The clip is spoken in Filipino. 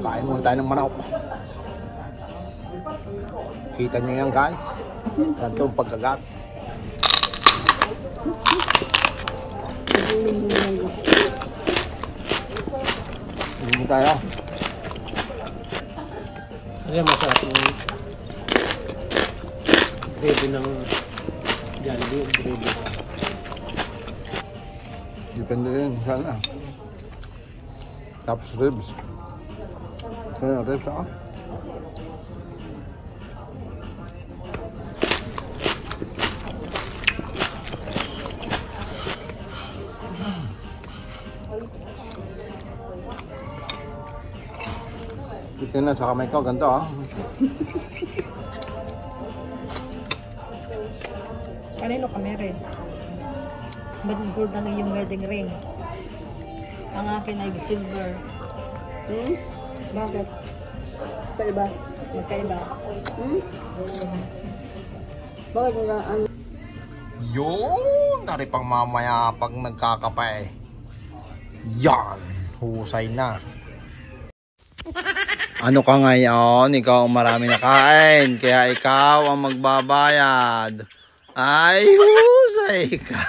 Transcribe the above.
Kain muna tayo ng manok. Kita nyo yan guys. Ganito ang pagkagat. Hindi tayo. Ano yung masarap yung gravy ng Jollibee, gravy. Depende rin sana. Tapos ribs. Kaya ribs ako. Ito na sa kamay ko, ganito ah. Kanino kami rin? Ba't gold ang iyong wedding ring? Ang akin ay silver. Bakit? Kaiba? Magkaiba. Bakit nga ano? Yun! Nari pang mamaya pag nagkakapay. Yan! Husay na. Ano ka ngayon? Ikaw ang marami nakain. Kaya ikaw ang magbabayad. Ay, husay ka.